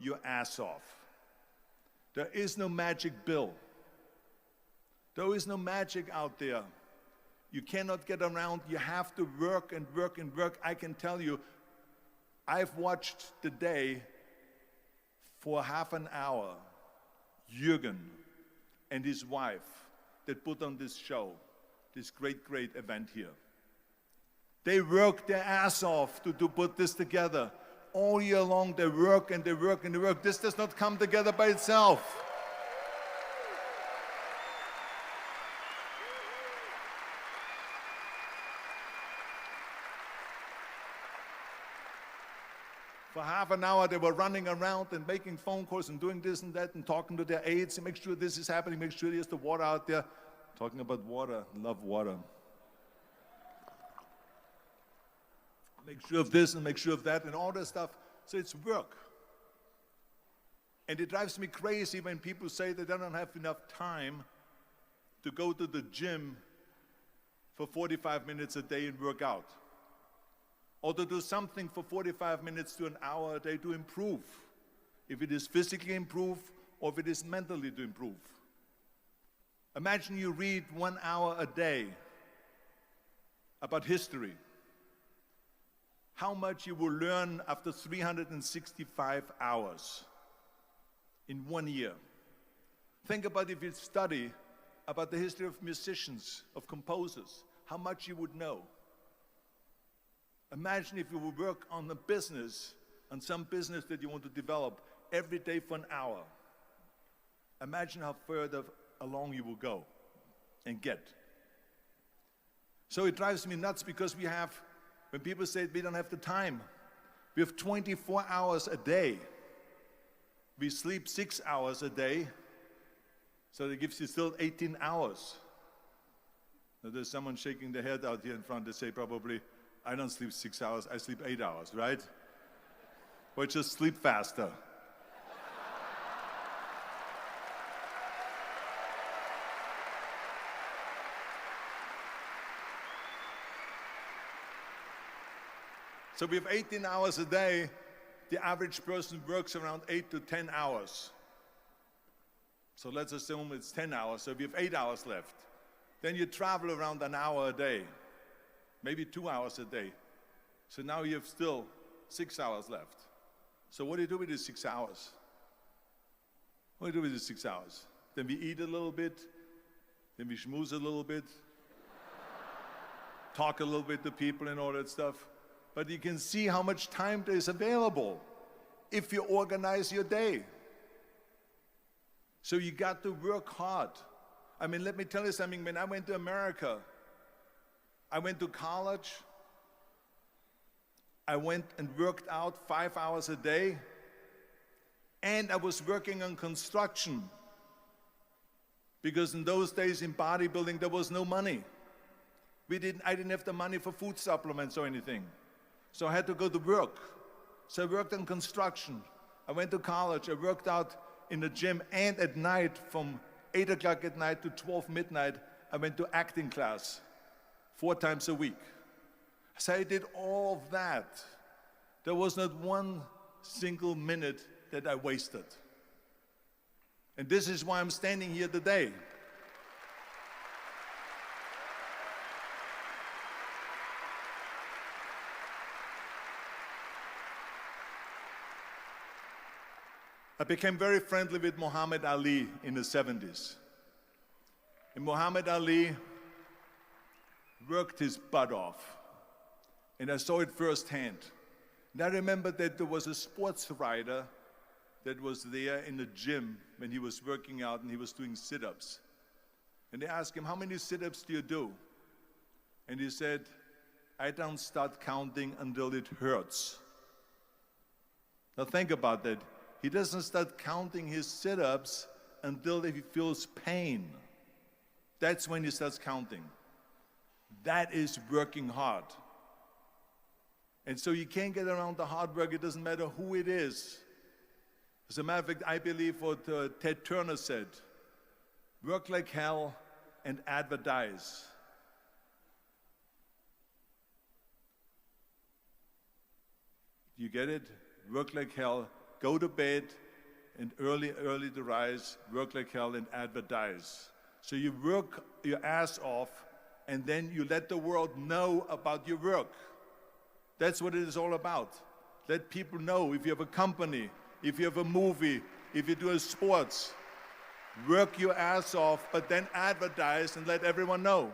your ass off. There is no magic pill. There is no magic out there. You cannot get around. You have to work and work and work. I can tell you, I've watched the day for half an hour, Jürgen and his wife that put on this show, this great, great event here. They worked their ass off to put this together. All year long, they work and they work and they work. This does not come together by itself. For half an hour, they were running around and making phone calls and doing this and that and talking to their aides and make sure this is happening, make sure there's the water out there. Talking about water, love water. Make sure of this and make sure of that and all that stuff. So it's work. And it drives me crazy when people say they don't have enough time to go to the gym for 45 minutes a day and work out. Or to do something for 45 minutes to an hour a day to improve. If it is physically improve or if it is mentally to improve. Imagine you read 1 hour a day about history. How much you will learn after 365 hours in 1 year. Think about if you study about the history of musicians, of composers, how much you would know. Imagine if you would work on a business, on some business that you want to develop every day for an hour. Imagine how further along you will go and get. So it drives me nuts because we have, when people say we don't have the time, we have 24 hours a day. We sleep 6 hours a day, so that gives you still 18 hours. Now there's someone shaking their head out here in front. They say probably, I don't sleep 6 hours, I sleep 8 hours, right? Or just sleep faster. So we have 18 hours a day. The average person works around 8 to 10 hours. So let's assume it's 10 hours, so we have 8 hours left. Then you travel around an hour a day, maybe 2 hours a day. So now you have still 6 hours left. So what do you do with these 6 hours? What do you do with these 6 hours? Then we eat a little bit, then we schmooze a little bit, talk a little bit to people and all that stuff. But you can see how much time there is available if you organize your day. So you got to work hard. I mean, let me tell you something. When I went to America, I went to college. I went and worked out 5 hours a day. And I was working on construction. Because in those days in bodybuilding, there was no money. I didn't have the money for food supplements or anything. So I had to go to work. So I worked on construction. I went to college. I worked out in the gym. And at night, from 8 o'clock at night to 12 midnight, I went to acting class 4 times a week. So I did all of that. There was not one single minute that I wasted. And this is why I'm standing here today. I became very friendly with Muhammad Ali in the 70s. And Muhammad Ali worked his butt off. And I saw it firsthand. And I remember that there was a sports writer that was there in the gym when he was working out and he was doing sit-ups. And they asked him, how many sit-ups do you do? And he said, I don't start counting until it hurts. Now think about that. He doesn't start counting his sit-ups until he feels pain. That's when he starts counting. That is working hard. And so you can't get around the hard work. It doesn't matter who it is. As a matter of fact, I believe what Ted Turner said, work like hell and advertise. You get it? Work like hell go to bed and early to rise, work like hell and advertise. So you work your ass off and then you let the world know about your work. That's what it is all about. Let people know if you have a company, if you have a movie, if you do sports, work your ass off, but then advertise and let everyone know.